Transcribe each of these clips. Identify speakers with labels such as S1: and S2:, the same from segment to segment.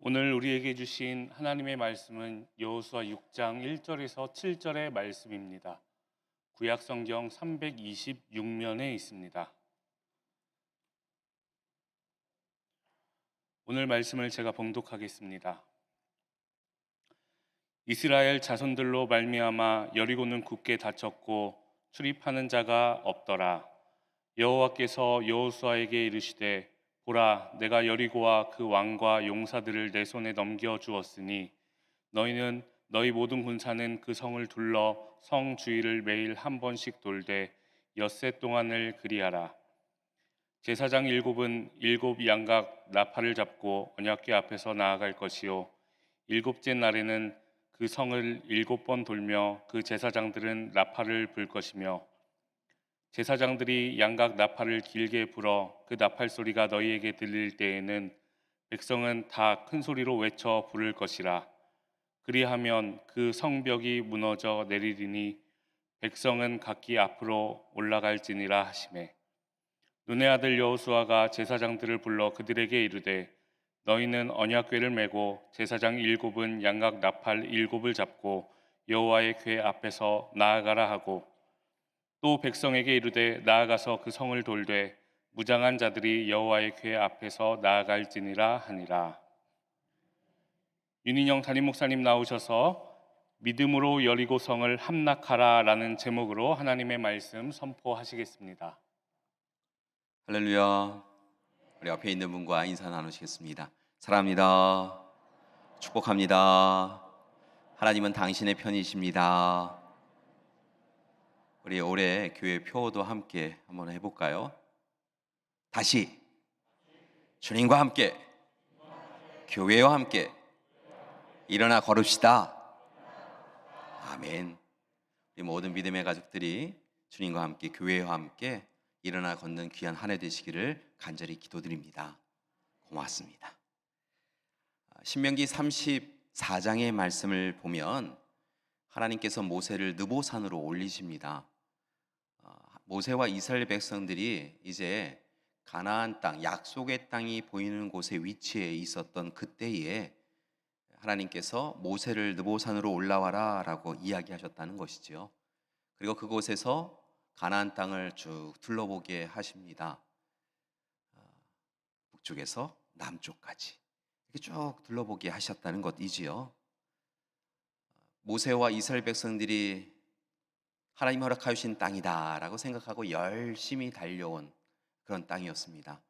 S1: 오늘 우리에게 주신 하나님의 말씀은 여호수아 6장 1절에서 7절의 말씀입니다. 구약 성경 326면에 있습니다. 오늘 말씀을 제가 봉독하겠습니다. 이스라엘 자손들로 말미암아 여리고는 굳게 닫혔고 출입하는 자가 없더라. 여호와께서 여호수아에게 이르시되 보라, 내가 여리고와 그 왕과 용사들을 내 손에 넘겨 주었으니 너희는 너희 모든 군사는 그 성을 둘러 성 주위를 매일 한 번씩 돌되 엿새 동안을 그리하라. 제사장 일곱은 일곱 양각 나팔을 잡고 언약궤 앞에서 나아갈 것이요 일곱째 날에는 그 성을 일곱 번 돌며 그 제사장들은 나팔을 불 것이며 제사장들이 양각 나팔을 길게 불어 그 나팔 소리가 너희에게 들릴 때에는 백성은 다 큰 소리로 외쳐 부를 것이라. 그리하면 그 성벽이 무너져 내리리니 백성은 각기 앞으로 올라갈지니라 하시매, 눈의 아들 여호수아가 제사장들을 불러 그들에게 이르되 너희는 언약궤를 메고 제사장 일곱은 양각 나팔 일곱을 잡고 여호와의 궤 앞에서 나아가라 하고, 또 백성에게 이르되 나아가서 그 성을 돌되 무장한 자들이 여호와의 궤 앞에서 나아갈지니라 하니라. 윤인영 담임 목사님 나오셔서 믿음으로 여리고 성을 함락하라 라는 제목으로 하나님의 말씀 선포하시겠습니다.
S2: 할렐루야. 우리 앞에 있는 분과 인사 나누시겠습니다. 사랑합니다. 축복합니다. 하나님은 당신의 편이십니다. 우리 올해 교회 표도 함께 한번 해볼까요? 다시 주님과 함께, 교회와 함께 일어나 걸읍시다. 아멘. 우리 모든 믿음의 가족들이 주님과 함께, 교회와 함께 일어나 걷는 귀한 한 해 되시기를 간절히 기도드립니다. 고맙습니다. 신명기 34장의 말씀을 보면 하나님께서 모세를 느보산으로 올리십니다. 모세와 이스라엘 백성들이 이제 가나안 땅, 약속의 땅이 보이는 곳에 위치해 있었던 그때에 하나님께서 모세를 느보산으로 올라와라 라고 이야기하셨다는 것이죠. 그리고 그곳에서 가나안 땅을 쭉 둘러보게 하십니다. 북쪽에서 남쪽까지 이렇게 쭉 둘러보게 하셨다는 것이지요. 모세와 이스라엘 백성들이 하나님 허락하여 주신 땅이다 라고 생각하고 열심히 달려온 그런 땅이었습니다.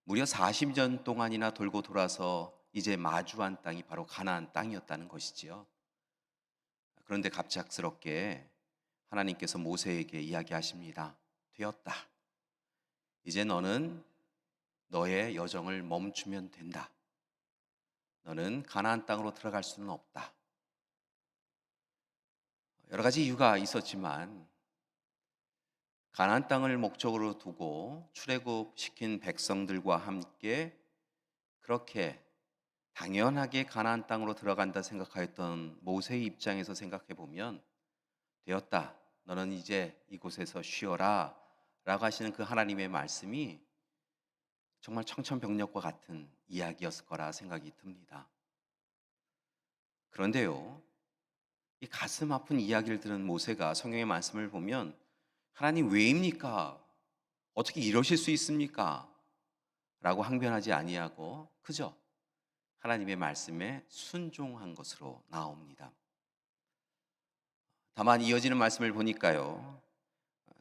S2: 무려 40년 동안이나 돌고 돌아서 이제 마주한 땅이 바로 가나안 땅이었다는 것이지요. 그런데 갑작스럽게 하나님께서 모세에게 이야기하십니다. 되었다. 이제 너는 너의 여정을 멈추면 된다. 너는 가나안 땅으로 들어갈 수는 없다. 여러 가지 이유가 있었지만 가나안 땅을 목적으로 두고 출애굽시킨 백성들과 함께 그렇게 당연하게 가나안 땅으로 들어간다 생각하였던 모세의 입장에서 생각해 보면 되었다. 너는 이제 이곳에서 쉬어라 라고 하시는 그 하나님의 말씀이 정말 청천벽력과 같은 이야기였을 거라 생각이 듭니다. 그런데요, 이 가슴 아픈 이야기를 들은 모세가 성경의 말씀을 보면 하나님 왜입니까? 어떻게 이러실 수 있습니까? 라고 항변하지 아니하고 그저 하나님의 말씀에 순종한 것으로 나옵니다. 다만 이어지는 말씀을 보니까요,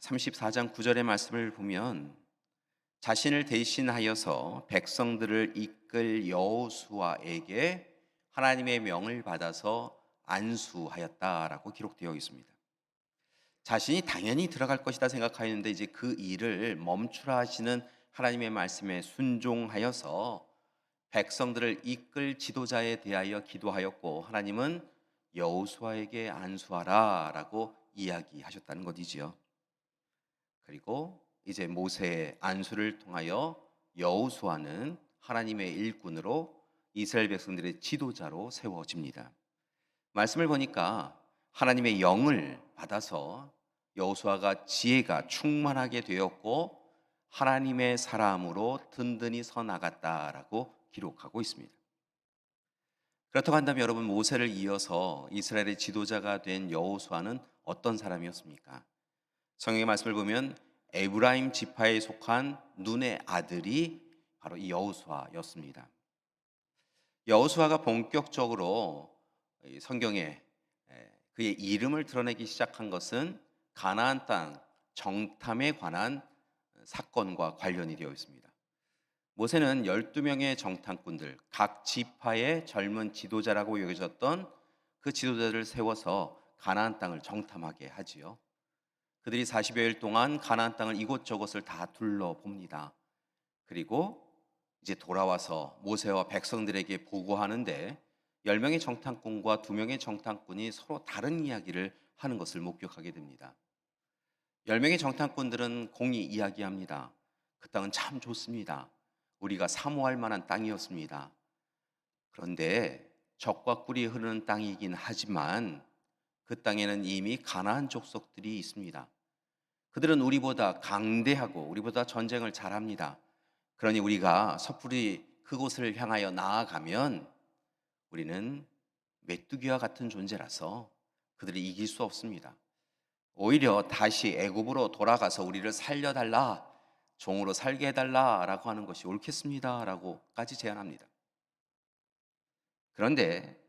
S2: 34장 9절의 말씀을 보면 자신을 대신하여서 백성들을 이끌 여호수아에게 하나님의 명을 받아서 안수하였다라고 기록되어 있습니다. 자신이 당연히 들어갈 것이다 생각하였는데 이제 그 일을 멈추라 하시는 하나님의 말씀에 순종하여서 백성들을 이끌 지도자에 대하여 기도하였고, 하나님은 여호수아에게 안수하라라고 이야기하셨다는 것이지요. 그리고 이제 모세의 안수를 통하여 여호수아는 하나님의 일꾼으로 이스라엘 백성들의 지도자로 세워집니다. 말씀을 보니까 하나님의 영을 받아서 여호수아가 지혜가 충만하게 되었고 하나님의 사람으로 든든히 서 나갔다라고 기록하고 있습니다. 그렇다고 한다면 여러분, 모세를 이어서 이스라엘의 지도자가 된 여호수아는 어떤 사람이었습니까? 성경의 말씀을 보면 에브라임 지파에 속한 눈의 아들이 바로 이 여호수아였습니다. 여호수아가 본격적으로 이 성경에 그의 이름을 드러내기 시작한 것은 가나안 땅 정탐에 관한 사건과 관련이 되어 있습니다. 모세는 12명의 정탐꾼들, 각 지파의 젊은 지도자라고 여겨졌던 그 지도자들을 세워서 가나안 땅을 정탐하게 하지요. 그들이 40여일 동안 가나안 땅을 이곳저곳을 다 둘러봅니다. 그리고 이제 돌아와서 모세와 백성들에게 보고하는데 10명의 정탐꾼과 2명의 정탐꾼이 서로 다른 이야기를 하는 것을 목격하게 됩니다. 10명의 정탐꾼들은 공히 이야기합니다. 그 땅은 참 좋습니다. 우리가 사모할 만한 땅이었습니다. 그런데 적과 꿀이 흐르는 땅이긴 하지만 그 땅에는 이미 가나안 족속들이 있습니다. 그들은 우리보다 강대하고 우리보다 전쟁을 잘합니다. 그러니 우리가 섣불리 그곳을 향하여 나아가면 우리는 메뚜기와 같은 존재라서 그들을 이길 수 없습니다. 오히려 다시 애굽으로 돌아가서 우리를 살려달라, 종으로 살게 해달라라고 하는 것이 옳겠습니다라고까지 제안합니다. 그런데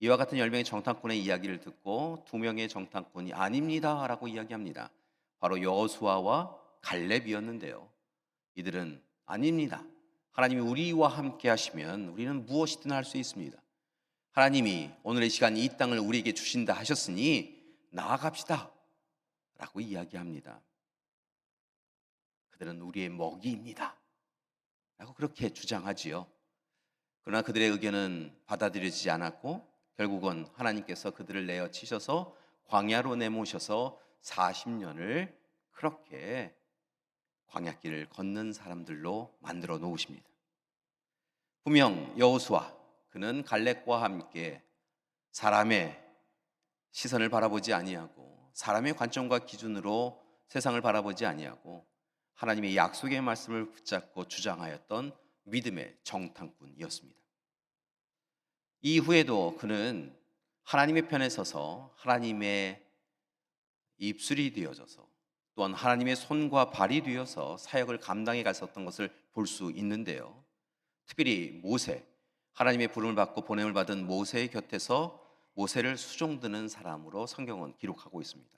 S2: 이와 같은 10명의 정탐꾼의 이야기를 듣고 2명의 정탐꾼이 아닙니다라고 이야기합니다. 바로 여호수아와 갈렙이었는데요. 이들은 아닙니다. 하나님이 우리와 함께 하시면 우리는 무엇이든 할 수 있습니다. 하나님이 오늘의 시간 이 땅을 우리에게 주신다 하셨으니 나아갑시다 라고 이야기합니다. 그들은 우리의 먹이입니다 라고 그렇게 주장하지요. 그러나 그들의 의견은 받아들여지지 않았고 결국은 하나님께서 그들을 내어치셔서 광야로 내모셔서 40년을 그렇게 광야길을 걷는 사람들로 만들어 놓으십니다. 분명 여호수아, 그는 갈렙과 함께 사람의 시선을 바라보지 아니하고 사람의 관점과 기준으로 세상을 바라보지 아니하고 하나님의 약속의 말씀을 붙잡고 주장하였던 믿음의 정탐꾼이었습니다. 이후에도 그는 하나님의 편에 서서 하나님의 입술이 되어져서 또한 하나님의 손과 발이 되어서 사역을 감당해 갔었던 것을 볼 수 있는데요. 특별히 모세, 하나님의 부름을 받고 보냄을 받은 모세의 곁에서 모세를 수종드는 사람으로 성경은 기록하고 있습니다.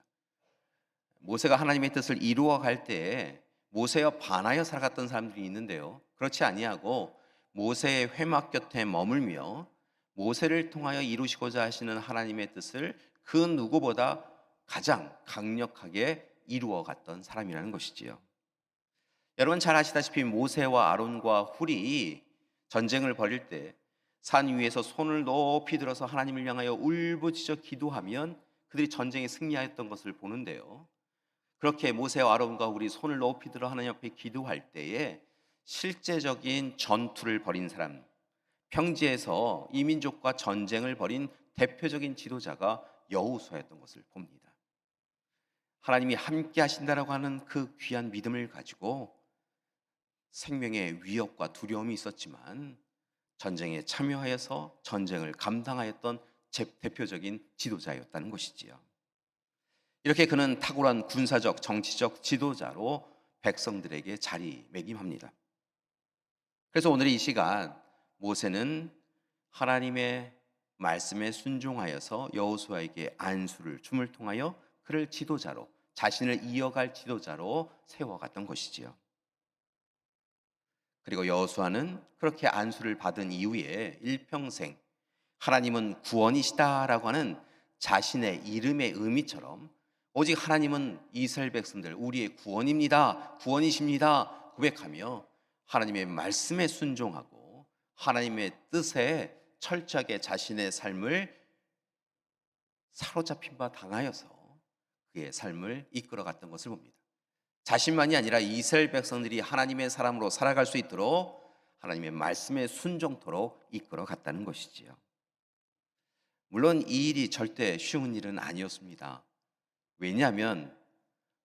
S2: 모세가 하나님의 뜻을 이루어 갈 때에 모세와 반하여 살아갔던 사람들이 있는데요. 그렇지 아니하고 모세의 회막 곁에 머물며 모세를 통하여 이루시고자 하시는 하나님의 뜻을 그 누구보다 가장 강력하게 이루어 갔던 사람이라는 것이지요. 여러분 잘 아시다시피 모세와 아론과 훌이 전쟁을 벌일 때 산 위에서 손을 높이 들어서 하나님을 향하여 울부짖어 기도하면 그들이 전쟁에 승리하였던 것을 보는데요. 그렇게 모세와 아론과 훌이 손을 높이 들어 하나님 앞에 기도할 때에 실제적인 전투를 벌인 사람, 평지에서 이민족과 전쟁을 벌인 대표적인 지도자가 여호수아였던 것을 봅니다. 하나님이 함께 하신다라고 하는 그 귀한 믿음을 가지고 생명의 위협과 두려움이 있었지만 전쟁에 참여하여서 전쟁을 감당하였던 대표적인 지도자였다는 것이지요. 이렇게 그는 탁월한 군사적, 정치적 지도자로 백성들에게 자리매김합니다. 그래서 오늘 이 시간 모세는 하나님의 말씀에 순종하여서 여호수아에게 안수를 춤을 통하여 그를 지도자로, 자신을 이어갈 지도자로 세워갔던 것이지요. 그리고 여호수아는 그렇게 안수를 받은 이후에 일평생 하나님은 구원이시다라고 하는 자신의 이름의 의미처럼 오직 하나님은 이스라엘 백성들 우리의 구원입니다, 구원이십니다 고백하며 하나님의 말씀에 순종하고 하나님의 뜻에 철저하게 자신의 삶을 사로잡힌 바 당하여서 그의 삶을 이끌어갔던 것을 봅니다. 자신만이 아니라 이스라엘 백성들이 하나님의 사람으로 살아갈 수 있도록 하나님의 말씀에 순종토록 이끌어갔다는 것이지요. 물론 이 일이 절대 쉬운 일은 아니었습니다. 왜냐하면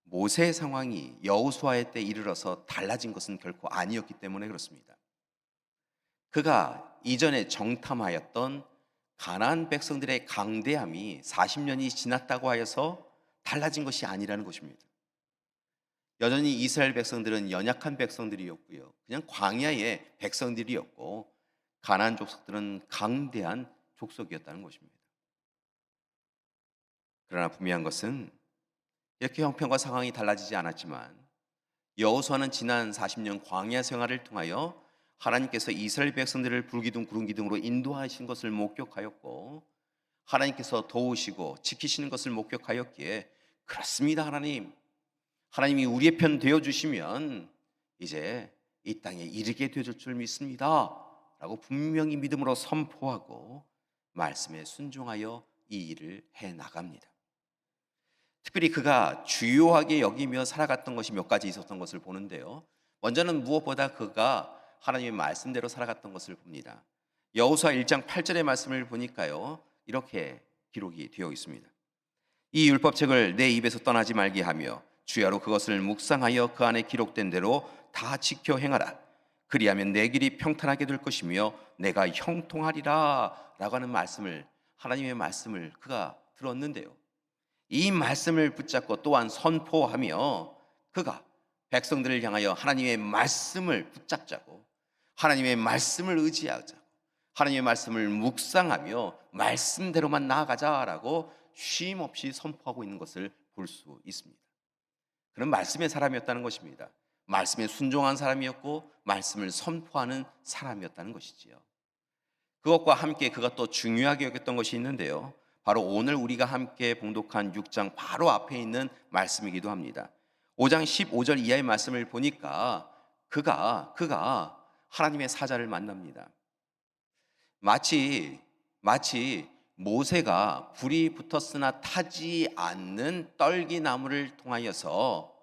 S2: 모세의 상황이 여호수아의 때 이르러서 달라진 것은 결코 아니었기 때문에 그렇습니다. 그가 이전에 정탐하였던 가나안 백성들의 강대함이 40년이 지났다고 하여서 달라진 것이 아니라는 것입니다. 여전히 이스라엘 백성들은 연약한 백성들이었고요. 그냥 광야의 백성들이었고 가나안 족속들은 강대한 족속이었다는 것입니다. 그러나 분명한 것은 이렇게 형편과 상황이 달라지지 않았지만 여호수아는 지난 40년 광야 생활을 통하여 하나님께서 이스라엘 백성들을 불기둥 구름기둥으로 인도하신 것을 목격하였고 하나님께서 도우시고 지키시는 것을 목격하였기에 그렇습니다 하나님, 하나님이 우리의 편 되어주시면 이제 이 땅에 이르게 되줄 줄 믿습니다 라고 분명히 믿음으로 선포하고 말씀에 순종하여 이 일을 해나갑니다. 특별히 그가 주요하게 여기며 살아갔던 것이 몇 가지 있었던 것을 보는데요. 먼저는 무엇보다 그가 하나님의 말씀대로 살아갔던 것을 봅니다. 여호수아 1장 8절의 말씀을 보니까요, 이렇게 기록이 되어 있습니다. 이 율법책을 내 입에서 떠나지 말게 하며 주야로 그것을 묵상하여 그 안에 기록된 대로 다 지켜 행하라. 그리하면 내 길이 평탄하게 될 것이며 내가 형통하리라 라고 하는 말씀을, 하나님의 말씀을 그가 들었는데요, 이 말씀을 붙잡고 또한 선포하며 그가 백성들을 향하여 하나님의 말씀을 붙잡자고 하나님의 말씀을 의지하자고 하나님의 말씀을 묵상하며 말씀대로만 나아가자라고 쉼 없이 선포하고 있는 것을 볼 수 있습니다. 그런 말씀의 사람이었다는 것입니다. 말씀에 순종한 사람이었고 말씀을 선포하는 사람이었다는 것이지요. 그것과 함께 그가 또 중요하게 여겼던 것이 있는데요, 바로 오늘 우리가 함께 봉독한 6장 바로 앞에 있는 말씀이기도 합니다. 5장 15절 이하의 말씀을 보니까 그가 하나님의 사자를 만납니다. 마치 모세가 불이 붙었으나 타지 않는 떨기나무를 통하여서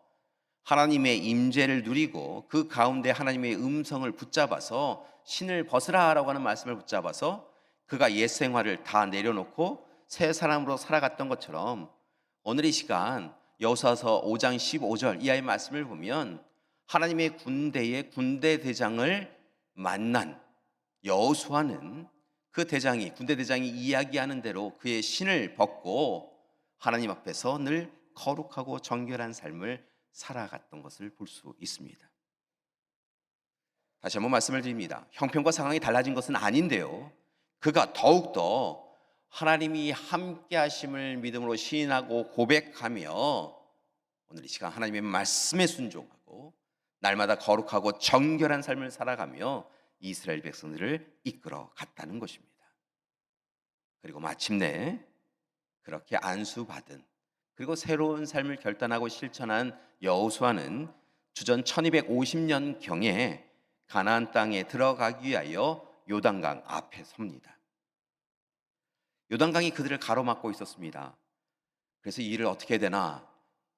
S2: 하나님의 임재를 누리고 그 가운데 하나님의 음성을 붙잡아서 신을 벗으라라고 하는 말씀을 붙잡아서 그가 옛 생활을 다 내려놓고 새 사람으로 살아갔던 것처럼 오늘 이 시간 여호수아서 5장 15절 이하의 말씀을 보면 하나님의 군대의 군대 대장을 만난 여호수아는 그 대장이, 군대 대장이 이야기하는 대로 그의 신을 벗고 하나님 앞에서 늘 거룩하고 정결한 삶을 살아갔던 것을 볼 수 있습니다. 다시 한번 말씀을 드립니다. 형편과 상황이 달라진 것은 아닌데요, 그가 더욱더 하나님이 함께 하심을 믿음으로 시인하고 고백하며 오늘 이 시간 하나님의 말씀에 순종하고 날마다 거룩하고 정결한 삶을 살아가며 이스라엘 백성들을 이끌어 갔다는 것입니다. 그리고 마침내 그렇게 안수받은, 그리고 새로운 삶을 결단하고 실천한 여호수아는 주전 1250년경에 가나안 땅에 들어가기 위하여 요단강 앞에 섭니다. 요단강이 그들을 가로막고 있었습니다. 그래서 이 일을 어떻게 해야 되나,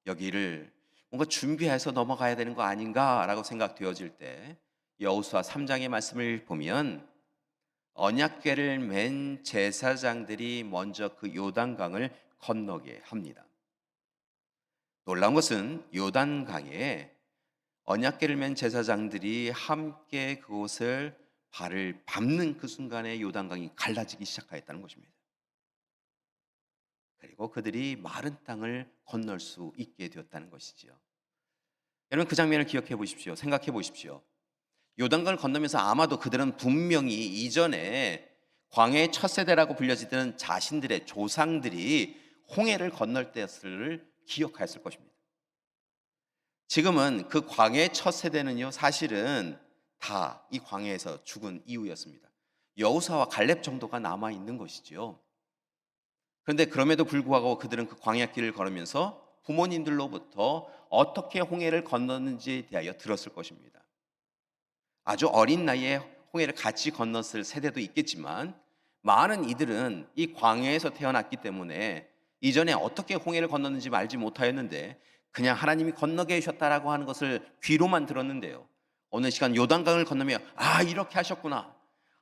S2: 여기를 뭔가 준비해서 넘어가야 되는 거 아닌가라고 생각되어질 때 여호수아 3장의 말씀을 보면 언약궤를 맨 제사장들이 먼저 그 요단강을 건너게 합니다. 놀라운 것은 요단강에 언약궤를 맨 제사장들이 함께 그곳을 발을 밟는 그 순간에 요단강이 갈라지기 시작하였다는 것입니다. 그리고 그들이 마른 땅을 건널 수 있게 되었다는 것이지요. 여러분, 그 장면을 기억해 보십시오. 생각해 보십시오. 요단강을 건너면서 아마도 그들은 분명히 이전에 광야의 첫 세대라고 불려지던 자신들의 조상들이 홍해를 건널 때를 기억하였을 것입니다. 지금은 그 광야의 첫 세대는요, 사실은 다 이 광야에서 죽은 이후였습니다. 여호수아와 갈렙 정도가 남아 있는 것이지요. 그런데 그럼에도 불구하고 그들은 그 광야길을 걸으면서 부모님들로부터 어떻게 홍해를 건넜는지에 대하여 들었을 것입니다. 아주 어린 나이에 홍해를 같이 건넜을 세대도 있겠지만 많은 이들은 이 광야에서 태어났기 때문에 이전에 어떻게 홍해를 건넜는지 알지 못하였는데 그냥 하나님이 건너게 해주셨다라고 하는 것을 귀로만 들었는데요, 어느 시간 요단강을 건너며 이렇게 하셨구나,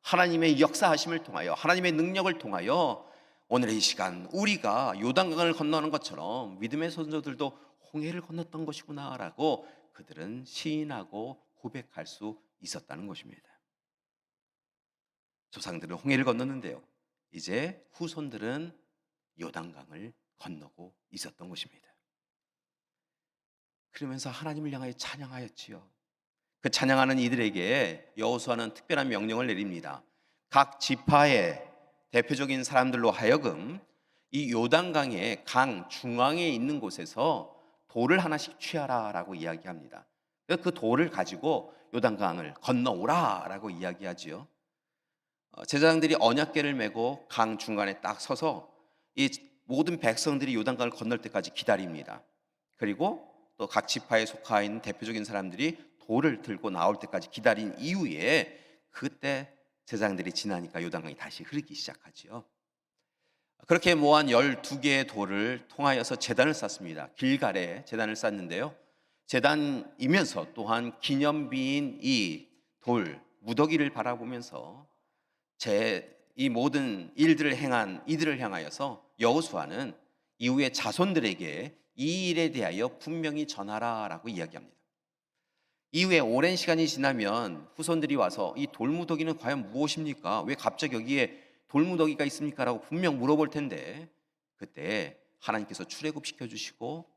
S2: 하나님의 역사하심을 통하여 하나님의 능력을 통하여 오늘 이 시간 우리가 요단강을 건너는 것처럼 믿음의 선조들도 홍해를 건넜던 것이구나 라고 그들은 시인하고 고백할 수 있었다는 것입니다. 조상들은 홍해를 건넜는데요, 이제 후손들은 요단강을 건너고 있었던 것입니다. 그러면서 하나님을 향하여 찬양하였지요. 그 찬양하는 이들에게 여호수아는 특별한 명령을 내립니다. 각 지파의 대표적인 사람들로 하여금 이 요단강의 강 중앙에 있는 곳에서 돌을 하나씩 취하라라고 이야기합니다. 그 돌을 가지고 요단강을 건너오라라고 이야기하지요. 제사장들이 언약궤를 메고 강 중간에 딱 서서 이 모든 백성들이 요단강을 건널 때까지 기다립니다. 그리고 또 각 지파에 속하 있는 대표적인 사람들이 돌을 들고 나올 때까지 기다린 이후에 그때 제사장들이 지나니까 요단강이 다시 흐르기 시작하지요. 그렇게 모한 12개의 돌을 통하여서 제단을 쌓습니다. 길갈에 제단을 쌓는데요. 제단이면서 또한 기념비인 이 돌 무더기를 바라보면서 이 모든 일들을 행한 이들을 향하여서 여호수아는 이후에 자손들에게 이 일에 대하여 분명히 전하라라고 이야기합니다. 이후에 오랜 시간이 지나면 후손들이 와서 이 돌무더기는 과연 무엇입니까? 왜 갑자기 여기에 돌무더기가 있습니까? 라고 분명 물어볼 텐데 그때 하나님께서 출애굽시켜 주시고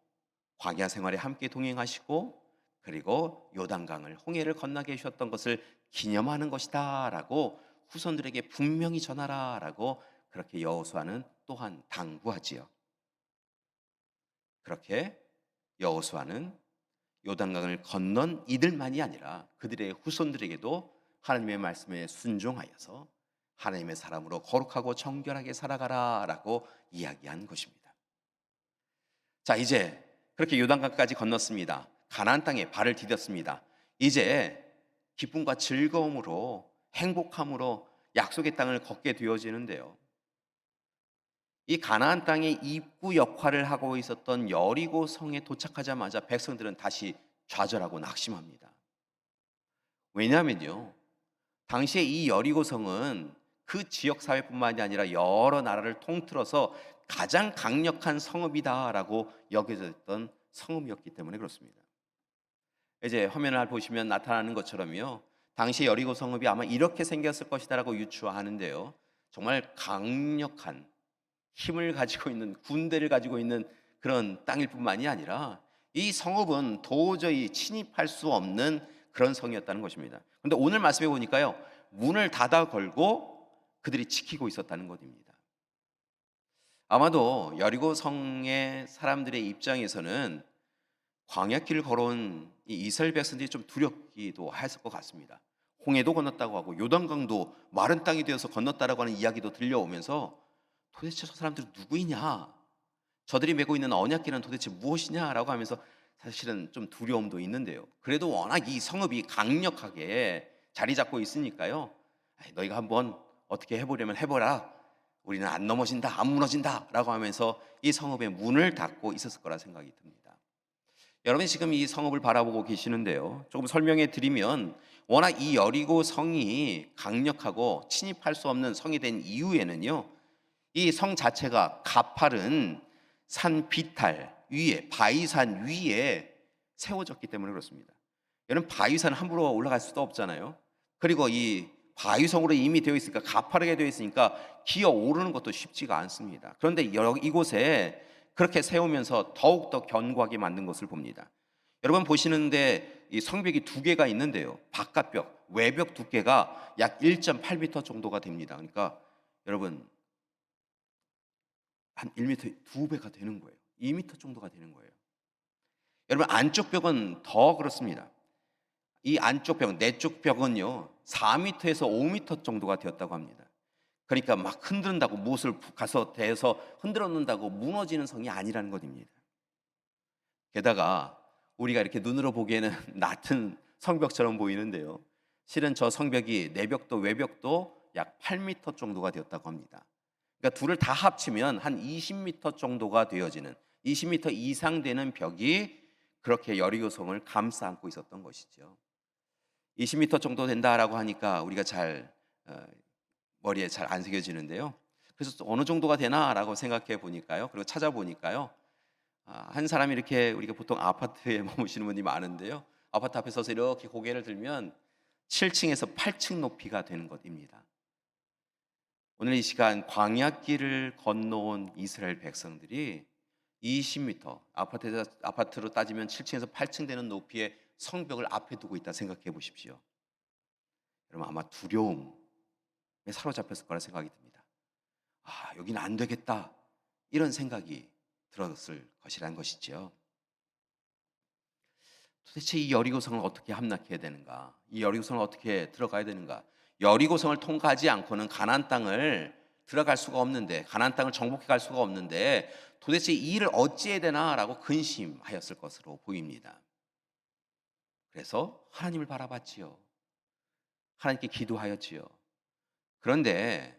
S2: 광야 생활에 함께 동행하시고 그리고 요단강을 홍해를 건너게 해주셨던 것을 기념하는 것이다 라고 후손들에게 분명히 전하라 라고 그렇게 여호수아는 또한 당부하지요. 그렇게 여호수아는 요단강을 건넌 이들만이 아니라 그들의 후손들에게도 하나님의 말씀에 순종하여서 하나님의 사람으로 거룩하고 정결하게 살아가라라고 이야기한 것입니다. 자, 이제 그렇게 요단강까지 건넜습니다. 가나안 땅에 발을 디뎠습니다. 이제 기쁨과 즐거움으로 행복함으로 약속의 땅을 걷게 되어지는데요. 이 가나안 땅의 입구 역할을 하고 있었던 여리고 성에 도착하자마자 백성들은 다시 좌절하고 낙심합니다. 왜냐하면요, 당시에 이 여리고 성은 그 지역 사회뿐만이 아니라 여러 나라를 통틀어서 가장 강력한 성읍이다라고 여겨졌던 성읍이었기 때문에 그렇습니다. 이제 화면을 보시면 나타나는 것처럼요, 당시 여리고 성읍이 아마 이렇게 생겼을 것이다라고 유추하는데요, 정말 강력한 힘을 가지고 있는 군대를 가지고 있는 그런 땅일 뿐만이 아니라 이 성읍은 도저히 침입할 수 없는 그런 성이었다는 것입니다. 그런데 오늘 말씀해 보니까요, 문을 닫아 걸고 그들이 지키고 있었다는 것입니다. 아마도 여리고 성의 사람들의 입장에서는 광야길을 걸어온 이 이스라엘 백성들이 좀 두렵기도 했을 것 같습니다. 홍해도 건넜다고 하고 요단강도 마른 땅이 되어서 건넜다라고 하는 이야기도 들려오면서 도대체 저 사람들은 누구이냐? 저들이 메고 있는 언약궤는 도대체 무엇이냐라고 하면서 사실은 좀 두려움도 있는데요. 그래도 워낙 이 성읍이 강력하게 자리 잡고 있으니까요. 너희가 한번 어떻게 해보려면 해보라. 우리는 안 넘어진다, 안 무너진다라고 하면서 이 성읍의 문을 닫고 있었을 거라 생각이 듭니다. 여러분이 지금 이 성읍을 바라보고 계시는데요. 조금 설명해 드리면 워낙 이 여리고 성이 강력하고 침입할 수 없는 성이 된 이후에는요, 이 성 자체가 가파른 산 비탈 위에, 바위산 위에 세워졌기 때문에 그렇습니다. 여러분, 바위산 함부로 올라갈 수도 없잖아요. 그리고 이 바위성으로 이미 되어 있으니까, 가파르게 되어 있으니까 기어 오르는 것도 쉽지가 않습니다. 그런데 이곳에 그렇게 세우면서 더욱더 견고하게 만든 것을 봅니다. 여러분 보시는데 이 성벽이 두 개가 있는데요, 바깥벽, 외벽 두께가 약 1.8m 정도가 됩니다. 그러니까 여러분 한 1m, 2배가 되는 거예요. 2m 정도가 되는 거예요. 여러분, 안쪽 벽은 더 그렇습니다. 이 안쪽 벽, 내쪽 벽은요 4m에서 5m 정도가 되었다고 합니다. 그러니까 막 흔든다고, 무엇을 가서 대서 흔들어 놓는다고 무너지는 성이 아니라는 것입니다. 게다가 우리가 이렇게 눈으로 보기에는 낮은 성벽처럼 보이는데요, 실은 저 성벽이 내벽도 외벽도 약 8m 정도가 되었다고 합니다. 그러니까 둘을 다 합치면 한 20m 정도가 되어지는, 20m 이상 되는 벽이 그렇게 여리고성을 감싸 안고 있었던 것이죠. 20m 정도 된다라고 하니까 우리가 머리에 잘 안 새겨지는데요. 그래서 어느 정도가 되나라고 생각해 보니까요, 그리고 찾아보니까요, 한 사람이 이렇게, 우리가 보통 아파트에 머무시는 분이 많은데요, 아파트 앞에 서서 이렇게 고개를 들면 7층에서 8층 높이가 되는 것입니다. 오늘 이 시간 광야길을 건너온 이스라엘 백성들이 20m, 아파트로 따지면 7층에서 8층 되는 높이의 성벽을 앞에 두고 있다 생각해 보십시오. 여러분 아마 두려움에 사로잡혔을 거라 생각이 듭니다. 아, 여기는 안 되겠다. 이런 생각이 들었을 것이란 것이죠. 도대체 이 여리고성을 어떻게 함락해야 되는가? 이 여리고성을 어떻게 들어가야 되는가? 여리고성을 통과하지 않고는 가나안 땅을 들어갈 수가 없는데, 가나안 땅을 정복해 갈 수가 없는데 도대체 이 일을 어찌해야 되나라고 근심하였을 것으로 보입니다. 그래서 하나님을 바라봤지요. 하나님께 기도하였지요. 그런데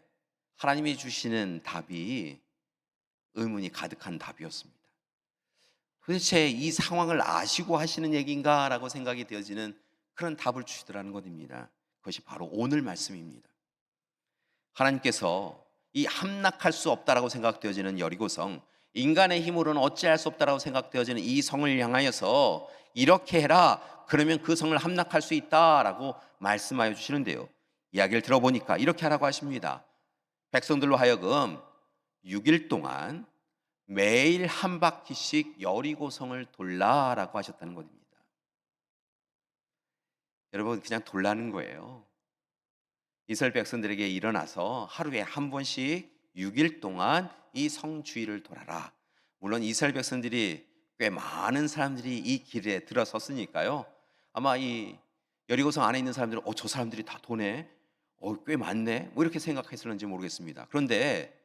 S2: 하나님이 주시는 답이 의문이 가득한 답이었습니다. 도대체 이 상황을 아시고 하시는 얘기인가라고 생각이 되어지는 그런 답을 주시더라는 것입니다. 그것이 바로 오늘 말씀입니다. 하나님께서 이 함락할 수 없다라고 생각되어지는 여리고성, 인간의 힘으로는 어찌할 수 없다라고 생각되어지는 이 성을 향하여서 이렇게 해라, 그러면 그 성을 함락할 수 있다라고 말씀하여 주시는데요. 이야기를 들어보니까 이렇게 하라고 하십니다. 백성들로 하여금 6일 동안 매일 한 바퀴씩 여리고성을 돌라라고 하셨다는 것입니다. 여러분 그냥 돌라는 거예요. 이스라엘 백성들에게 일어나서 하루에 한 번씩 6일 동안 이 성 주위를 돌아라. 물론 이스라엘 백성들이 꽤 많은 사람들이 이 길에 들어섰으니까요. 아마 이 여리고성 안에 있는 사람들은 저 사람들이 다 도네. 꽤 많네. 뭐 이렇게 생각했을는지 모르겠습니다. 그런데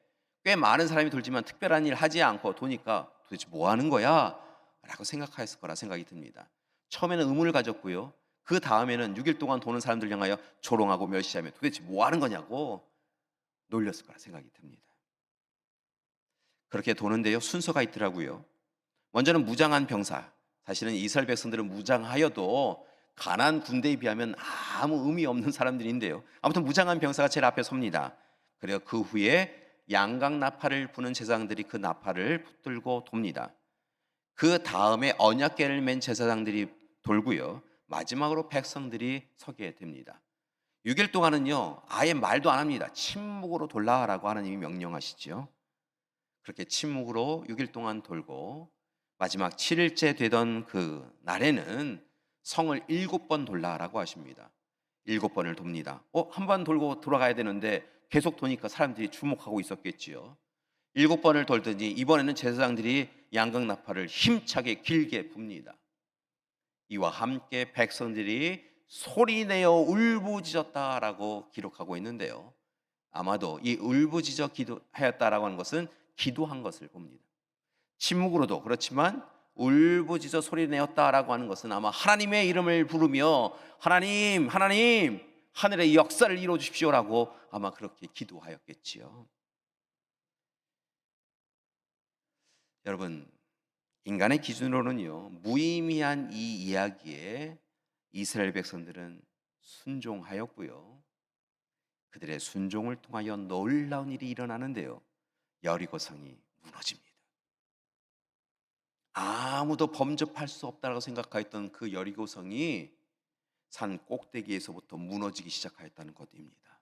S2: 꽤 많은 사람이 돌지만 특별한 일 하지 않고 도니까 도대체 뭐 하는 거야? 라고 생각했을 거라 생각이 듭니다. 처음에는 의문을 가졌고요. 그 다음에는 6일 동안 도는 사람들 향하여 조롱하고 멸시하며 도대체 뭐 하는 거냐고 놀렸을 거라 생각이 듭니다. 그렇게 도는데요, 순서가 있더라고요. 먼저는 무장한 병사. 사실은 이스라엘 백성들은 무장하여도 가나안 군대에 비하면 아무 의미 없는 사람들인데요. 아무튼 무장한 병사가 제일 앞에 섭니다. 그리고 그 후에 양각 나팔을 부는 제사장들이 그 나팔을 붙들고 돕니다. 그 다음에 언약궤를 맨 제사장들이 돌고요. 마지막으로 백성들이 서게 됩니다. 6일 동안은요, 아예 말도 안 합니다. 침묵으로 돌라라고 하나님이 명령하시죠. 그렇게 침묵으로 6일 동안 돌고 마지막 7일째 되던 그 날에는 성을 7번 돌라라고 하십니다. 7번을 돕니다. 한 번 돌고 돌아가야 되는데 계속 도니까 사람들이 주목하고 있었겠지요. 7번을 돌더니 이번에는 제사장들이 양각 나팔을 힘차게 길게 붑니다. 이와 함께 백성들이 소리내어 울부짖었다라고 기록하고 있는데요. 아마도 이 울부짖어 기도하였다라고 하는 것은 기도한 것을 봅니다. 침묵으로도 그렇지만 울부짖어 소리내었다라고 하는 것은 아마 하나님의 이름을 부르며 하나님, 하나님, 하늘의 역사를 이루어 주십시오라고 아마 그렇게 기도하였겠지요. 여러분, 인간의 기준으로는요, 무의미한 이 이야기에 이스라엘 백성들은 순종하였고요. 그들의 순종을 통하여 놀라운 일이 일어나는데요. 여리고성이 무너집니다. 아무도 범접할 수 없다고 생각하였던 그 여리고성이 산 꼭대기에서부터 무너지기 시작하였다는 것입니다.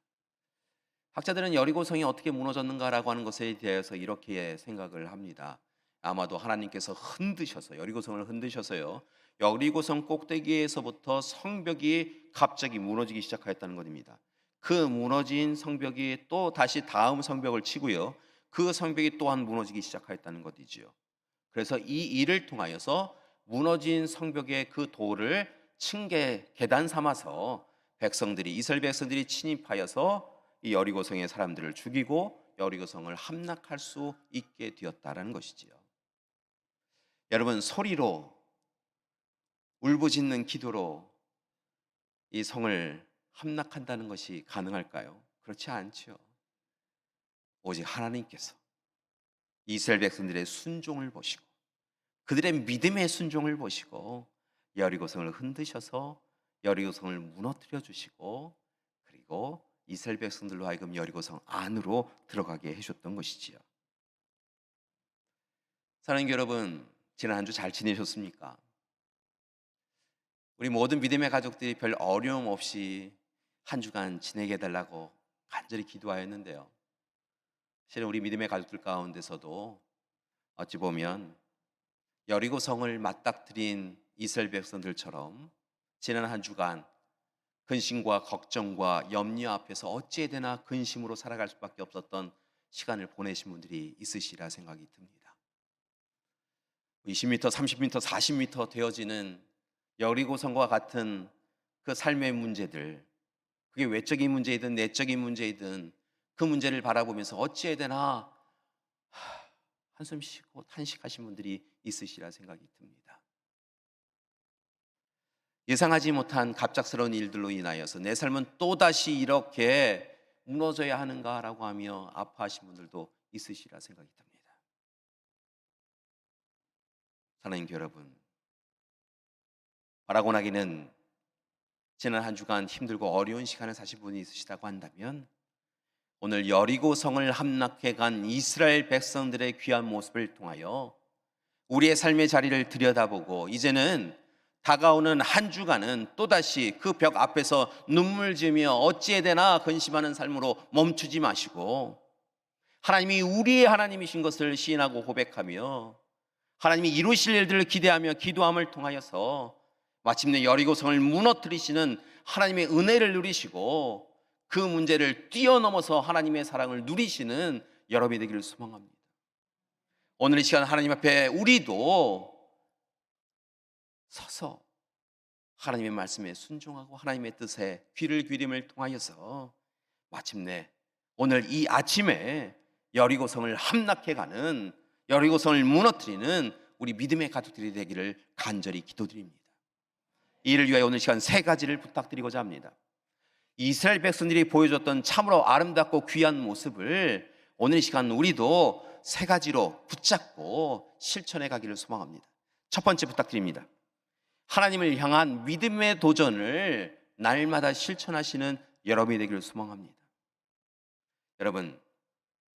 S2: 학자들은 여리고성이 어떻게 무너졌는가라고 하는 것에 대해서 이렇게 생각을 합니다. 아마도 하나님께서 여리고성을 흔드셔서요, 여리고성 꼭대기에서부터 성벽이 갑자기 무너지기 시작하였다는 것입니다. 그 무너진 성벽이 또 다시 다음 성벽을 치고요, 그 성벽이 또한 무너지기 시작하였다는 것이지요. 그래서 이 일을 통하여서 무너진 성벽의 그 돌을 층계 계단 삼아서 이스라엘 백성들이 침입하여서 이 여리고성의 사람들을 죽이고 여리고성을 함락할 수 있게 되었다라는 것이지요. 여러분, 소리로 울부짖는 기도로 이 성을 함락한다는 것이 가능할까요? 그렇지 않죠. 오직 하나님께서 이스라엘 백성들의 순종을 보시고 그들의 믿음의 순종을 보시고 여리고성을 흔드셔서 여리고성을 무너뜨려 주시고 그리고 이스라엘 백성들로 하여금 여리고성 안으로 들어가게 해주셨던 것이지요. 사랑하는 여러분, 지난 한 주 잘 지내셨습니까? 우리 모든 믿음의 가족들이 별 어려움 없이 한 주간 지내게 해달라고 간절히 기도하였는데요. 실은 우리 믿음의 가족들 가운데서도 어찌 보면 여리고 성을 맞닥뜨린 이스라엘 백성들처럼 지난 한 주간 근심과 걱정과 염려 앞에서 어찌해야 되나 근심으로 살아갈 수밖에 없었던 시간을 보내신 분들이 있으시리라 생각이 듭니다. 20m, 30m, 40m 되어지는 여리고성과 같은 그 삶의 문제들, 그게 외적인 문제이든 내적인 문제이든 그 문제를 바라보면서 어찌해야 되나 한숨 쉬고 탄식하신 분들이 있으시리라 생각이 듭니다. 예상하지 못한 갑작스러운 일들로 인하여서 내 삶은 또다시 이렇게 무너져야 하는가라고 하며 아파하신 분들도 있으시리라 생각이 듭니다. 사랑하는 교회 여러분, 바라고 나기는 지난 한 주간 힘들고 어려운 시간을 사신 분이 있으시다고 한다면 오늘 여리고 성을 함락해 간 이스라엘 백성들의 귀한 모습을 통하여 우리의 삶의 자리를 들여다보고 이제는 다가오는 한 주간은 또다시 그 벽 앞에서 눈물 지으며 어찌해야 되나 근심하는 삶으로 멈추지 마시고 하나님이 우리의 하나님이신 것을 시인하고 고백하며 하나님이 이루실 일들을 기대하며 기도함을 통하여서 마침내 여리고성을 무너뜨리시는 하나님의 은혜를 누리시고 그 문제를 뛰어넘어서 하나님의 사랑을 누리시는 여러분이 되기를 소망합니다. 오늘 이 시간 하나님 앞에 우리도 서서 하나님의 말씀에 순종하고 하나님의 뜻에 귀를 기울임을 통하여서 마침내 오늘 이 아침에 여리고성을 함락해가는 여리고성을 무너뜨리는 우리 믿음의 가족들이 되기를 간절히 기도드립니다. 이를 위하여 오늘 시간 세 가지를 부탁드리고자 합니다. 이스라엘 백성들이 보여줬던 참으로 아름답고 귀한 모습을 오늘 이 시간 우리도 세 가지로 붙잡고 실천해 가기를 소망합니다. 첫 번째 부탁드립니다. 하나님을 향한 믿음의 도전을 날마다 실천하시는 여러분이 되기를 소망합니다. 여러분,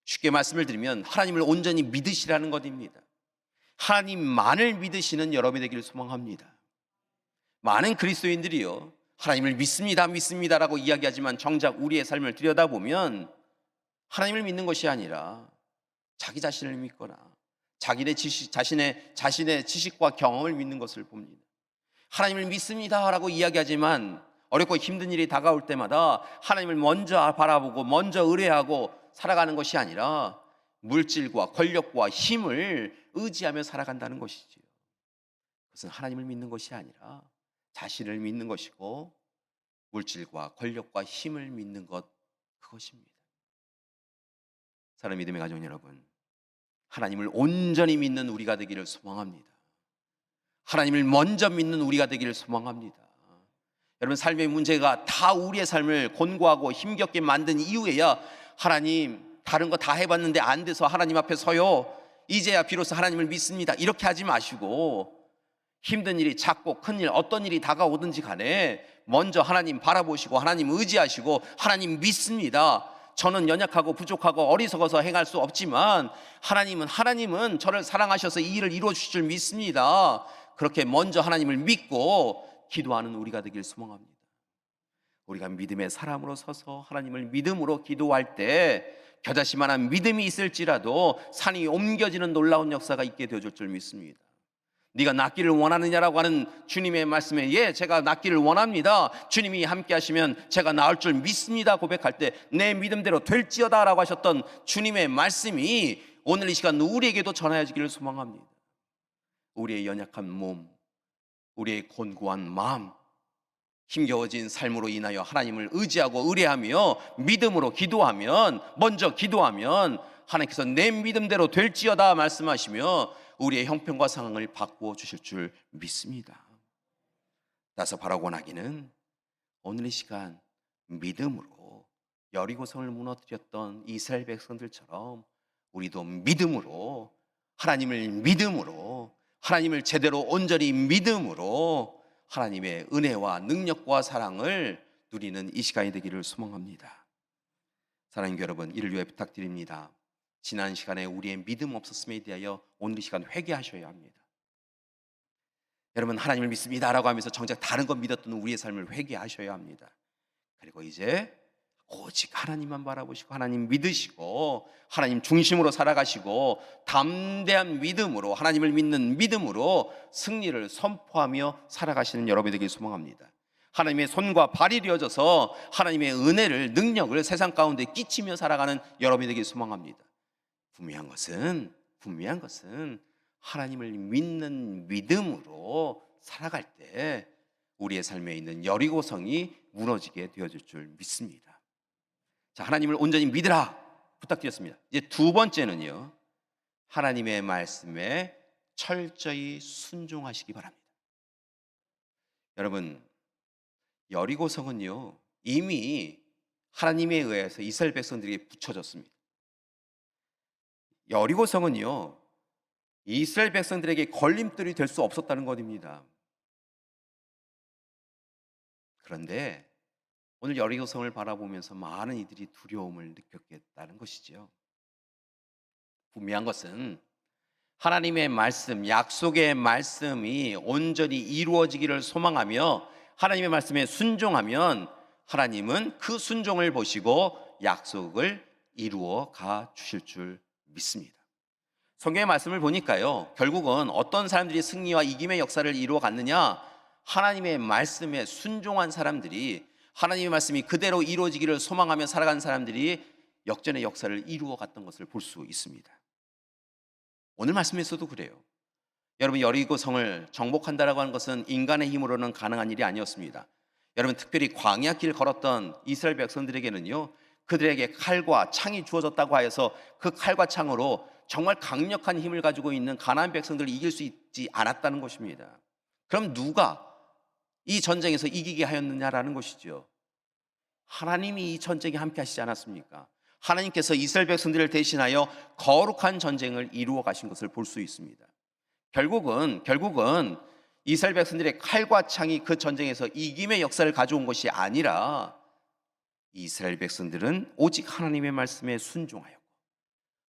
S2: 쉽게 말씀을 드리면 하나님을 온전히 믿으시라는 것입니다. 하나님만을 믿으시는 여러분이 되기를 소망합니다. 많은 그리스도인들이요, 하나님을 믿습니다, 믿습니다라고 이야기하지만 정작 우리의 삶을 들여다보면 하나님을 믿는 것이 아니라 자기 자신을 믿거나 자신의 지식과 경험을 믿는 것을 봅니다. 하나님을 믿습니다라고 이야기하지만 어렵고 힘든 일이 다가올 때마다 하나님을 먼저 바라보고 먼저 의뢰하고 살아가는 것이 아니라 물질과 권력과 힘을 의지하며 살아간다는 것이지요. 그것은 하나님을 믿는 것이 아니라 자신을 믿는 것이고 물질과 권력과 힘을 믿는 것, 그것입니다. 사랑하는 믿음의 가족 여러분, 하나님을 온전히 믿는 우리가 되기를 소망합니다. 하나님을 먼저 믿는 우리가 되기를 소망합니다. 여러분, 삶의 문제가 다 우리의 삶을 곤고하고 힘겹게 만든 이후에야 하나님, 다른 거 다 해봤는데 안 돼서 하나님 앞에 서요, 이제야 비로소 하나님을 믿습니다, 이렇게 하지 마시고 힘든 일이 작고 큰 일, 어떤 일이 다가오든지 간에 먼저 하나님 바라보시고 하나님 의지하시고 하나님 믿습니다, 저는 연약하고 부족하고 어리석어서 행할 수 없지만 하나님은 저를 사랑하셔서 이 일을 이루어 주실 줄 믿습니다, 그렇게 먼저 하나님을 믿고 기도하는 우리가 되길 소망합니다. 우리가 믿음의 사람으로 서서 하나님을 믿음으로 기도할 때 겨자씨만한 믿음이 있을지라도 산이 옮겨지는 놀라운 역사가 있게 되어줄 줄 믿습니다. 네가 낫기를 원하느냐라고 하는 주님의 말씀에 예, 제가 낫기를 원합니다, 주님이 함께 하시면 제가 나을 줄 믿습니다 고백할 때 내 믿음대로 될지어다 라고 하셨던 주님의 말씀이 오늘 이 시간 우리에게도 전하여지기를 소망합니다. 우리의 연약한 몸, 우리의 곤고한 마음, 힘겨워진 삶으로 인하여 하나님을 의지하고 의뢰하며 믿음으로 기도하면, 먼저 기도하면 하나님께서 내 믿음대로 될지어다 말씀하시며 우리의 형편과 상황을 바꾸어 주실 줄 믿습니다. 따라서 바라고 나기는 오늘 이 시간 믿음으로 여리고성을 무너뜨렸던 이스라엘 백성들처럼 우리도 믿음으로, 하나님을 제대로 온전히 믿음으로 하나님의 은혜와 능력과 사랑을 누리는 이 시간이 되기를 소망합니다. 사랑하는 여러분, 이를 위해 부탁드립니다. 지난 시간에 우리의 믿음 없었음에 대하여 오늘 이 시간 회개하셔야 합니다. 여러분, 하나님을 믿습니다라고 하면서 정작 다른 것 믿었던 우리의 삶을 회개하셔야 합니다. 그리고 이제 오직 하나님만 바라보시고 하나님 믿으시고 하나님 중심으로 살아가시고 담대한 믿음으로 하나님을 믿는 믿음으로 승리를 선포하며 살아가시는 여러분이 되길 소망합니다. 하나님의 손과 발이 이어져서 하나님의 은혜를 능력을 세상 가운데 끼치며 살아가는 여러분이 되길 소망합니다. 분명한 것은 하나님을 믿는 믿음으로 살아갈 때 우리의 삶에 있는 여리고성이 무너지게 되어질 줄 믿습니다. 자, 하나님을 온전히 믿으라 부탁드렸습니다. 이제 두 번째는요, 하나님의 말씀에 철저히 순종하시기 바랍니다. 여러분, 여리고성은요 이미 하나님에 의해서 이스라엘 백성들에게 붙여졌습니다. 여리고성은요 이스라엘 백성들에게 걸림돌이 될 수 없었다는 것입니다. 그런데 오늘 여리고성을 바라보면서 많은 이들이 두려움을 느꼈겠다는 것이죠. 분명한 것은 하나님의 말씀, 약속의 말씀이 온전히 이루어지기를 소망하며 하나님의 말씀에 순종하면 하나님은 그 순종을 보시고 약속을 이루어 가 주실 줄 믿습니다. 성경의 말씀을 보니까요, 결국은 어떤 사람들이 승리와 이김의 역사를 이루어 갔느냐? 하나님의 말씀에 순종한 사람들이, 하나님의 말씀이 그대로 이루어지기를 소망하며 살아간 사람들이 역전의 역사를 이루어 갔던 것을 볼 수 있습니다. 오늘 말씀에서도 그래요. 여러분, 여리고성을 정복한다라고 하는 것은 인간의 힘으로는 가능한 일이 아니었습니다. 여러분, 특별히 광야길 걸었던 이스라엘 백성들에게는요, 그들에게 칼과 창이 주어졌다고 하여서 그 칼과 창으로 정말 강력한 힘을 가지고 있는 가나안 백성들을 이길 수 있지 않았다는 것입니다. 그럼 누가 이 전쟁에서 이기게 하였느냐라는 것이죠. 하나님이 이 전쟁에 함께 하시지 않았습니까? 하나님께서 이스라엘 백성들을 대신하여 거룩한 전쟁을 이루어 가신 것을 볼 수 있습니다. 결국은 이스라엘 백성들의 칼과 창이 그 전쟁에서 이김의 역사를 가져온 것이 아니라 이스라엘 백성들은 오직 하나님의 말씀에 순종하였고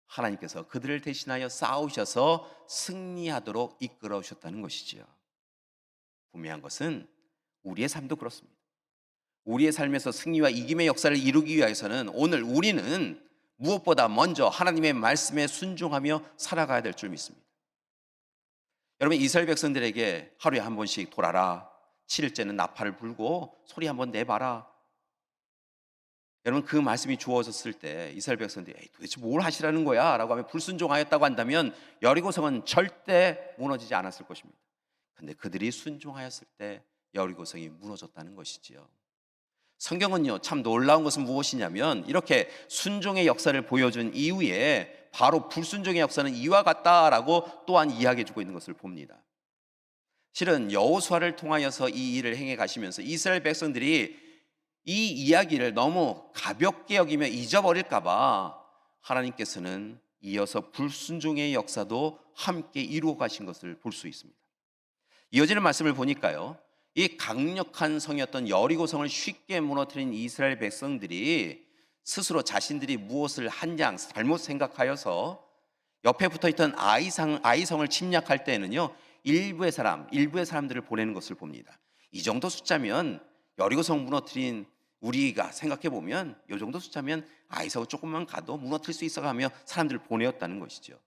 S2: 하나님께서 그들을 대신하여 싸우셔서 승리하도록 이끌어 오셨다는 것이지요. 분명한 것은 우리의 삶도 그렇습니다. 우리의 삶에서 승리와 이김의 역사를 이루기 위해서는 오늘 우리는 무엇보다 먼저 하나님의 말씀에 순종하며 살아가야 될 줄 믿습니다. 여러분, 이스라엘 백성들에게 하루에 한 번씩 돌아라, 7일째는 나팔을 불고 소리 한번 내봐라. 여러분, 그 말씀이 주어졌을 때 이스라엘 백성들이 도대체 뭘 하시라는 거야? 라고 하면 불순종하였다고 한다면 여리고성은 절대 무너지지 않았을 것입니다. 그런데 그들이 순종하였을 때 여리고성이 무너졌다는 것이지요. 성경은요, 참 놀라운 것은 무엇이냐면 이렇게 순종의 역사를 보여준 이후에 바로 불순종의 역사는 이와 같다라고 또한 이야기해주고 있는 것을 봅니다. 실은 여호수아를 통하여서 이 일을 행해 가시면서 이스라엘 백성들이 이 이야기를 너무 가볍게 여기며 잊어버릴까 봐 하나님께서는 이어서 불순종의 역사도 함께 이루어 가신 것을 볼 수 있습니다. 이어지는 말씀을 보니까요, 이 강력한 성이었던 여리고성을 쉽게 무너뜨린 이스라엘 백성들이 스스로 자신들이 무엇을 한 양 잘못 생각하여서 옆에 붙어있던 아이성을 침략할 때에는요, 일부의 사람들을 보내는 것을 봅니다. 이 정도 숫자면 여리고성 무너뜨린 우리가 생각해 보면 이 정도 숫자면 아이성 조금만 가도 무너뜨릴 수 있어 가며 사람들을 보내었다는 것이죠.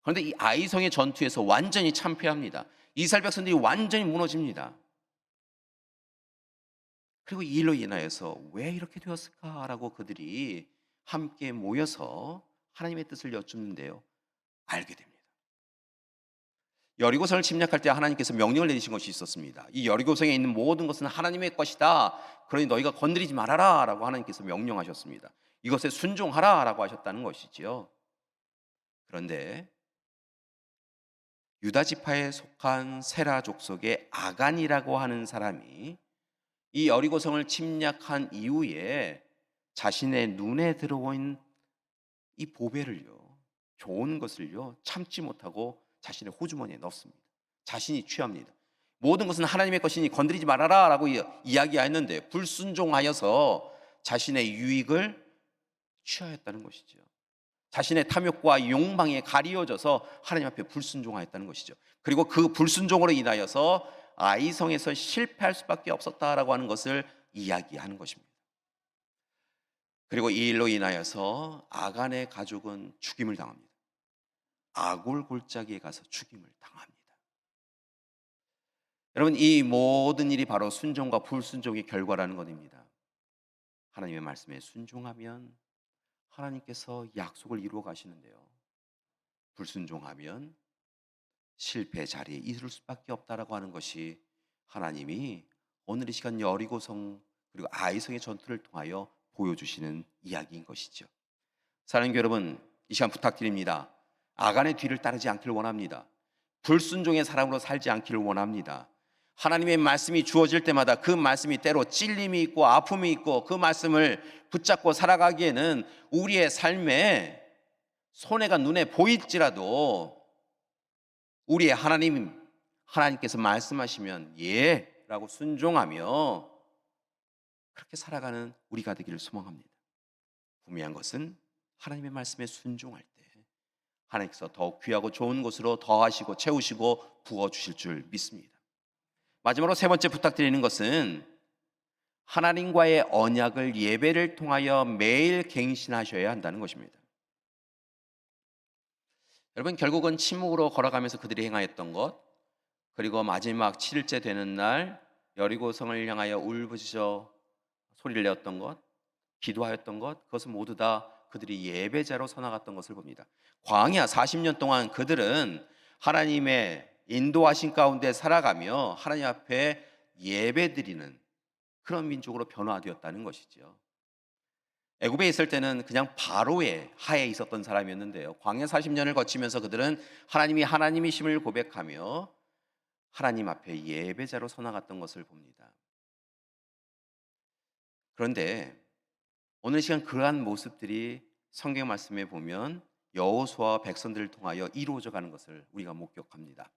S2: 그런데 이 아이성의 전투에서 완전히 참패합니다. 이스라엘 백성들이 완전히 무너집니다. 그리고 이 일로 인하여서 왜 이렇게 되었을까라고 그들이 함께 모여서 하나님의 뜻을 여쭙는데요, 알게 됩니다. 여리고성을 침략할 때 하나님께서 명령을 내리신 것이 있었습니다. 이 여리고성에 있는 모든 것은 하나님의 것이다, 그러니 너희가 건드리지 말아라 라고 하나님께서 명령하셨습니다. 이것에 순종하라 라고 하셨다는 것이지요. 그런데 유다 지파에 속한 세라 족속의 아간이라고 하는 사람이 이 여리고성을 침략한 이후에 자신의 눈에 들어온 이 보배를요, 좋은 것을요, 참지 못하고 자신의 호주머니에 넣습니다. 자신이 취합니다. 모든 것은 하나님의 것이니 건드리지 말아라 라고 이야기하였는데 불순종하여서 자신의 유익을 취하였다는 것이죠. 자신의 탐욕과 욕망에 가리워져서 하나님 앞에 불순종하였다는 것이죠. 그리고 그 불순종으로 인하여서 아이성에서 실패할 수밖에 없었다라고 하는 것을 이야기하는 것입니다. 그리고 이 일로 인하여서 아간의 가족은 죽임을 당합니다. 아골 골짜기에 가서 죽임을 당합니다. 여러분, 이 모든 일이 바로 순종과 불순종의 결과라는 것입니다. 하나님의 말씀에 순종하면 하나님께서 약속을 이루어 가시는데요, 불순종하면 실패 자리에 이를 수밖에 없다라고 하는 것이 하나님이 오늘 이 시간 여리고성 그리고 아이성의 전투를 통하여 보여주시는 이야기인 것이죠. 사랑하는 여러분, 이 시간 부탁드립니다. 아간의 뒤를 따르지 않기를 원합니다. 불순종의 사람으로 살지 않기를 원합니다. 하나님의 말씀이 주어질 때마다 그 말씀이 때로 찔림이 있고 아픔이 있고 그 말씀을 붙잡고 살아가기에는 우리의 삶에 손해가 눈에 보일지라도 우리의 하나님께서 말씀하시면 예 라고 순종하며 그렇게 살아가는 우리가 되기를 소망합니다. 분명한 것은 하나님의 말씀에 순종할 때 하나님께서 더욱 귀하고 좋은 것으로 더하시고 채우시고 부어주실 줄 믿습니다. 마지막으로 세 번째 부탁드리는 것은 하나님과의 언약을 예배를 통하여 매일 갱신하셔야 한다는 것입니다. 여러분, 결국은 침묵으로 걸어가면서 그들이 행하였던 것, 그리고 마지막 7일째 되는 날 여리고성을 향하여 울부짖어 소리를 내었던 것, 기도하였던 것, 그것은 모두 다 그들이 예배자로 서나갔던 것을 봅니다. 광야 40년 동안 그들은 하나님의 인도하신 가운데 살아가며 하나님 앞에 예배드리는 그런 민족으로 변화되었다는 것이죠. 애굽에 있을 때는 그냥 바로의 하에 있었던 사람이었는데요, 광야 40년을 거치면서 그들은 하나님이 하나님이심을 고백하며 하나님 앞에 예배자로 서나갔던 것을 봅니다. 그런데 오늘 시간 그러한 모습들이 성경 말씀에 보면 여호수아와 백성들을 통하여 이루어져 가는 것을 우리가 목격합니다.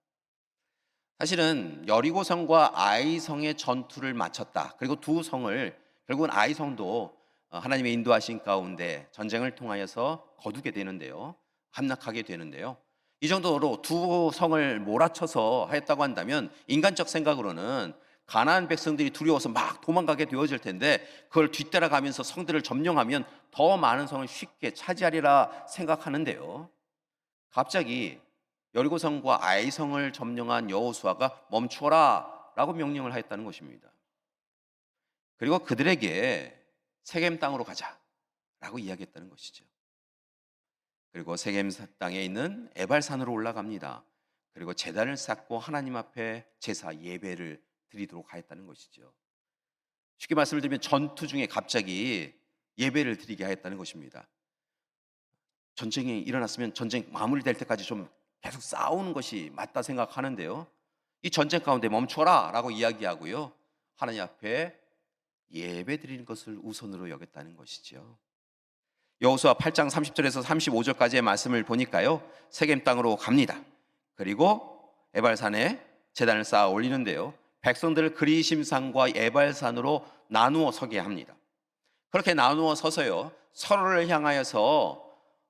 S2: 사실은 여리고성과 아이성의 전투를 마쳤다. 그리고 두 성을 결국은 아이성도 하나님의 인도하신 가운데 전쟁을 통하여서 거두게 되는데요, 함락하게 되는데요, 이 정도로 두 성을 몰아쳐서 하였다고 한다면 인간적 생각으로는 가나안 백성들이 두려워서 막 도망가게 되어질 텐데 그걸 뒤따라가면서 성들을 점령하면 더 많은 성을 쉽게 차지하리라 생각하는데요, 갑자기 여리고성과 아이성을 점령한 여호수아가 멈추어라 라고 명령을 하였다는 것입니다. 그리고 그들에게 세겜 땅으로 가자 라고 이야기했다는 것이죠. 그리고 세겜 땅에 있는 에발산으로 올라갑니다. 그리고 제단을 쌓고 하나님 앞에 제사 예배를 드리도록 하였다는 것이죠. 쉽게 말씀을 드리면 전투 중에 갑자기 예배를 드리게 하였다는 것입니다. 전쟁이 일어났으면 전쟁 마무리될 때까지 좀 계속 싸우는 것이 맞다 생각하는데요, 이 전쟁 가운데 멈춰라 라고 이야기하고요, 하나님 앞에 예배 드리는 것을 우선으로 여겼다는 것이죠. 여호수아 8장 30절에서 35절까지의 말씀을 보니까요, 세겜 땅으로 갑니다. 그리고 에발산에 제단을 쌓아 올리는데요, 백성들을 그리심산과 에발산으로 나누어 서게 합니다. 그렇게 나누어 서서요, 서로를 향하여서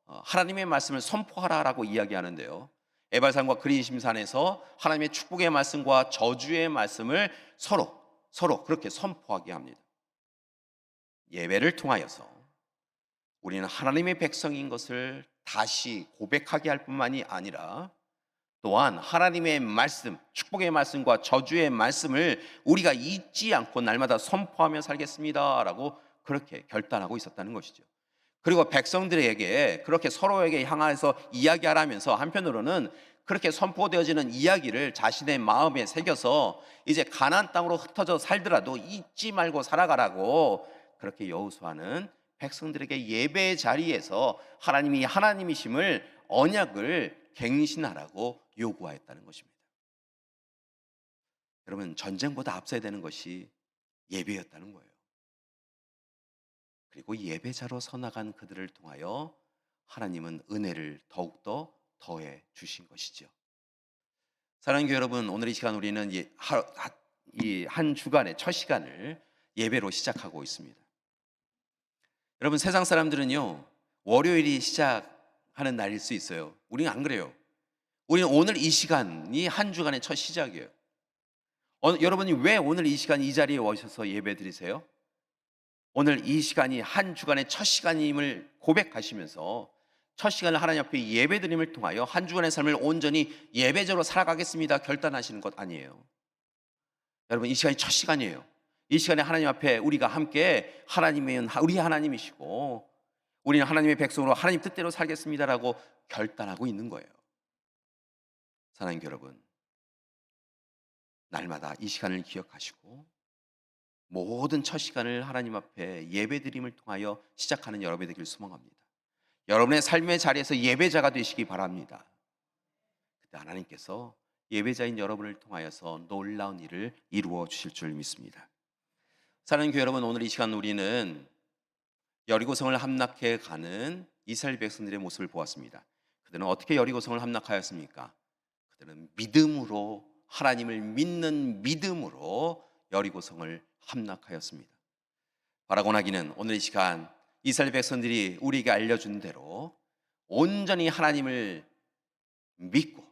S2: 하나님의 말씀을 선포하라라고 이야기하는데요, 에발산과 그리심산에서 하나님의 축복의 말씀과 저주의 말씀을 서로 그렇게 선포하게 합니다. 예배를 통하여서 우리는 하나님의 백성인 것을 다시 고백하게 할 뿐만이 아니라 또한 하나님의 말씀, 축복의 말씀과 저주의 말씀을 우리가 잊지 않고 날마다 선포하며 살겠습니다 라고 그렇게 결단하고 있었다는 것이죠. 그리고 백성들에게 그렇게 서로에게 향해서 이야기하라면서 한편으로는 그렇게 선포되어지는 이야기를 자신의 마음에 새겨서 이제 가나안 땅으로 흩어져 살더라도 잊지 말고 살아가라고 그렇게 여호수아는 백성들에게 예배의 자리에서 하나님이 하나님이심을 언약을 갱신하라고 요구하였다는 것입니다. 여러분, 전쟁보다 앞서야 되는 것이 예배였다는 거예요. 그리고 예배자로 서나간 그들을 통하여 하나님은 은혜를 더욱더 더해 주신 것이죠. 사랑하는 교회 여러분, 오늘 이 시간 우리는 이 한 주간의 첫 시간을 예배로 시작하고 있습니다. 여러분, 세상 사람들은요, 월요일이 시작하는 날일 수 있어요. 우리는 안 그래요. 우리는 오늘 이 시간이 한 주간의 첫 시작이에요. 여러분이 왜 오늘 이 시간 이 자리에 오셔서 예배 드리세요? 오늘 이 시간이 한 주간의 첫 시간임을 고백하시면서 첫 시간을 하나님 앞에 예배드림을 통하여 한 주간의 삶을 온전히 예배적으로 살아가겠습니다 결단하시는 것 아니에요. 여러분, 이 시간이 첫 시간이에요. 이 시간에 하나님 앞에 우리가 함께 하나님은 우리 하나님이시고 우리는 하나님의 백성으로 하나님 뜻대로 살겠습니다라고 결단하고 있는 거예요. 사랑하는 여러분, 날마다 이 시간을 기억하시고 모든 첫 시간을 하나님 앞에 예배드림을 통하여 시작하는 여러분이 되길 소망합니다. 여러분의 삶의 자리에서 예배자가 되시기 바랍니다. 그때 하나님께서 예배자인 여러분을 통하여서 놀라운 일을 이루어 주실 줄 믿습니다. 사랑하는 교회 여러분, 오늘 이 시간 우리는 여리고성을 함락해 가는 이스라엘 백성들의 모습을 보았습니다. 그들은 어떻게 여리고성을 함락하였습니까? 그들은 믿음으로, 하나님을 믿는 믿음으로 여리고성을 함락하였습니다. 바라고 나기는 오늘 이 시간 이스라엘 백성들이 우리에게 알려준 대로 온전히 하나님을 믿고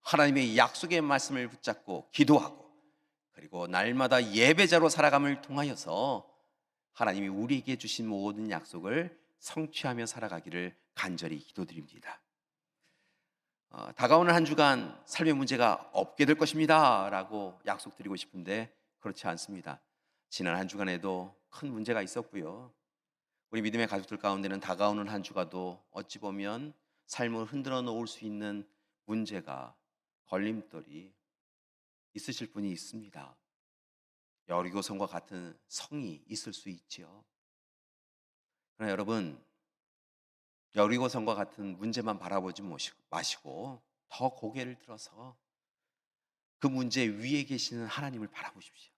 S2: 하나님의 약속의 말씀을 붙잡고 기도하고 그리고 날마다 예배자로 살아감을 통하여서 하나님이 우리에게 주신 모든 약속을 성취하며 살아가기를 간절히 기도드립니다. 다가오는 한 주간 삶의 문제가 없게 될 것입니다 라고 약속드리고 싶은데 그렇지 않습니다. 지난 한 주간에도 큰 문제가 있었고요. 우리 믿음의 가족들 가운데는 다가오는 한 주가도 어찌 보면 삶을 흔들어 놓을 수 있는 문제가, 걸림돌이 있으실 분이 있습니다. 여리고성과 같은 성이 있을 수 있죠. 그러나 여러분, 여리고성과 같은 문제만 바라보지 마시고 더 고개를 들어서 그 문제 위에 계시는 하나님을 바라보십시오.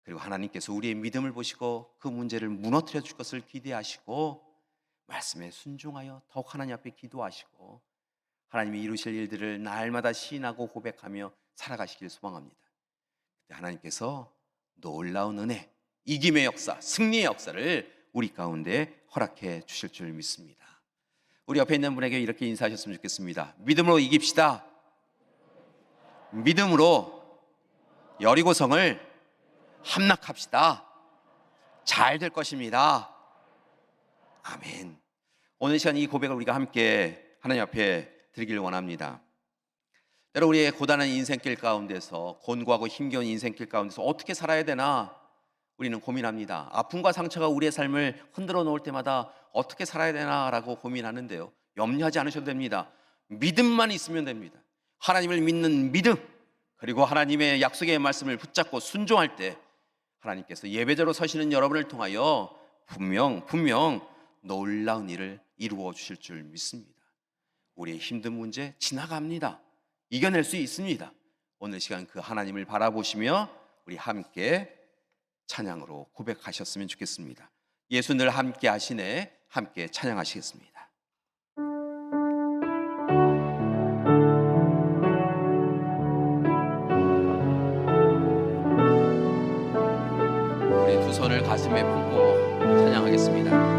S2: 그리고 하나님께서 우리의 믿음을 보시고 그 문제를 무너뜨려 줄 것을 기대하시고 말씀에 순종하여 더욱 하나님 앞에 기도하시고 하나님이 이루실 일들을 날마다 시인하고 고백하며 살아가시길 소망합니다. 그때 하나님께서 놀라운 은혜, 이김의 역사, 승리의 역사를 우리 가운데 허락해 주실 줄 믿습니다. 우리 옆에 있는 분에게 이렇게 인사하셨으면 좋겠습니다. 믿음으로 이깁시다. 믿음으로 여리고성을 함락합시다. 잘 될 것입니다. 아멘. 오늘 시간 이 고백을 우리가 함께 하나님 앞에 드리기를 원합니다. 때로 우리의 고단한 인생길 가운데서, 곤고하고 힘겨운 인생길 가운데서 어떻게 살아야 되나 우리는 고민합니다. 아픔과 상처가 우리의 삶을 흔들어 놓을 때마다 어떻게 살아야 되나라고 고민하는데요, 염려하지 않으셔도 됩니다. 믿음만 있으면 됩니다. 하나님을 믿는 믿음, 그리고 하나님의 약속의 말씀을 붙잡고 순종할 때 하나님께서 예배자로 서시는 여러분을 통하여 분명 놀라운 일을 이루어 주실 줄 믿습니다. 우리의 힘든 문제 지나갑니다. 이겨낼 수 있습니다. 오늘 시간 그 하나님을 바라보시며 우리 함께 찬양으로 고백하셨으면 좋겠습니다. 예수 늘 함께 하시네. 함께 찬양하시겠습니다. 우리 두 손을 가슴에 품고 찬양하겠습니다.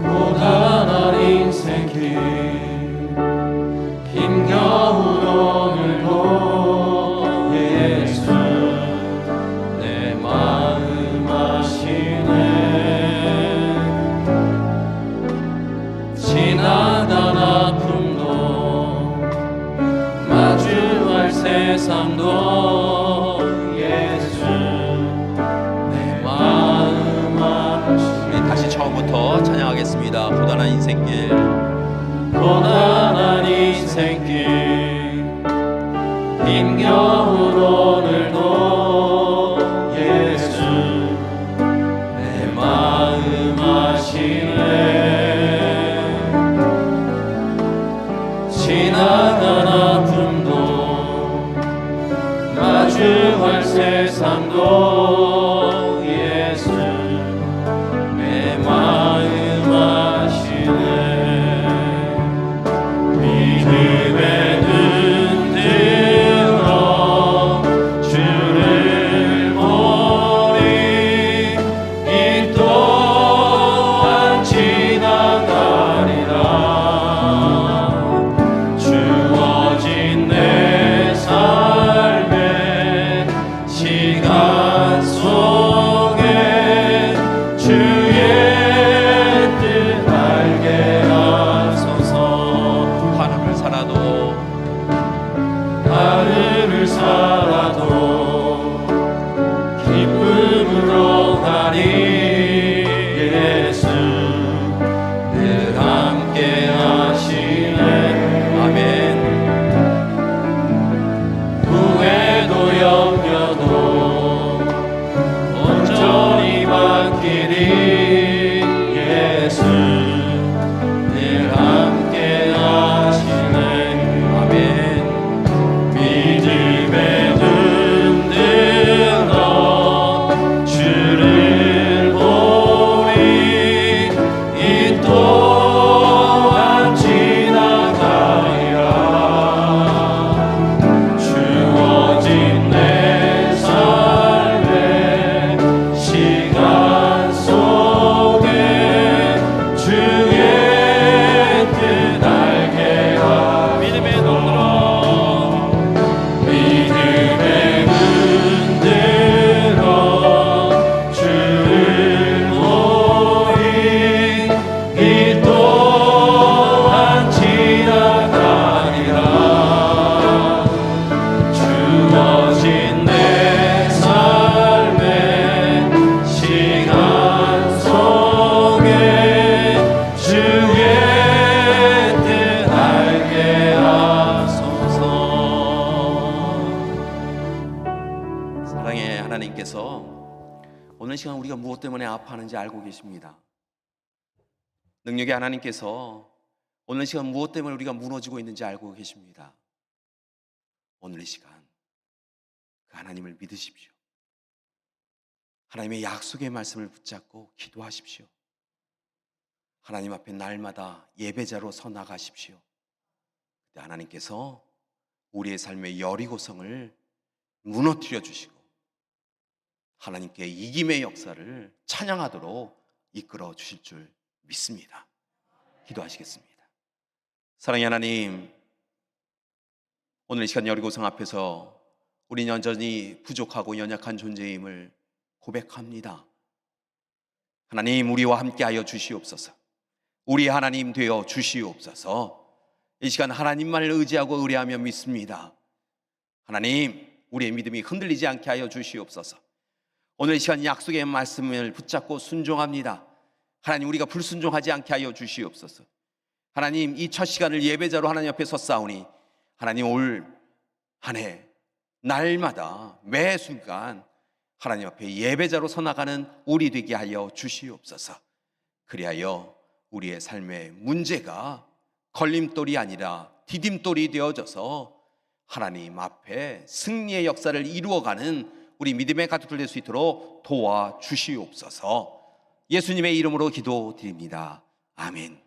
S3: 고단한 인생길 힘겨운 오늘도 예수 내 마음 아시네. 지나간 아픔도 마주할 세상도 예수 내 마음 아시네.
S2: 우리 다시 처음부터 찬양하겠습니다. 고단한 인생길,
S3: 고단한 인생길 힘겨운 오늘도 예수 내 마음 아시네. 지나간 아픔도 마주할 세상도 예수 내 마음 아시네. 예수 늘 함께 하시네. 아멘. 믿음에 눈 들어 주를 보리. 이 또한 지나가리라. 주어진 내 삶의 시간 속에 주의 뜻 알게 하소서. 믿음에 눈 들어 주를 보리. 이 또한 지나가리라. 주어진 내 삶의 시간 속에 주의 뜻 알게 하소서.
S2: 사랑의 하나님께서 오늘 시간 우리가 무엇 때문에 아파하는지 알고 계십니다. 능력의 하나님께서 오늘 시간 무엇 때문에 우리가 무너지고 있는지 알고 계십니다. 오늘 이 시간 그 하나님을 믿으십시오. 하나님의 약속의 말씀을 붙잡고 기도하십시오. 하나님 앞에 날마다 예배자로 서 나가십시오. 그때 하나님께서 우리의 삶의 여리고성을 무너뜨려 주시고 하나님께 이김의 역사를 찬양하도록 이끌어 주실 줄 믿습니다. 기도하시겠습니다. 사랑의 하나님, 오늘 이 시간 여리고성 앞에서 우리 여전히 부족하고 연약한 존재임을 고백합니다. 하나님, 우리와 함께하여 주시옵소서. 우리 하나님 되어 주시옵소서. 이 시간 하나님만을 의지하고 의뢰하며 믿습니다. 하나님, 우리의 믿음이 흔들리지 않게 하여 주시옵소서. 오늘 이 시간 약속의 말씀을 붙잡고 순종합니다. 하나님, 우리가 불순종하지 않게 하여 주시옵소서. 하나님, 이 첫 시간을 예배자로 하나님 앞에 섰사오니 하나님, 올 한 해 날마다 매 순간 하나님 앞에 예배자로 서나가는 우리 되게 하여 주시옵소서. 그리하여 우리의 삶의 문제가 걸림돌이 아니라 디딤돌이 되어져서 하나님 앞에 승리의 역사를 이루어가는 우리 믿음의 가족들 될 수 있도록 도와주시옵소서. 예수님의 이름으로 기도드립니다. 아멘.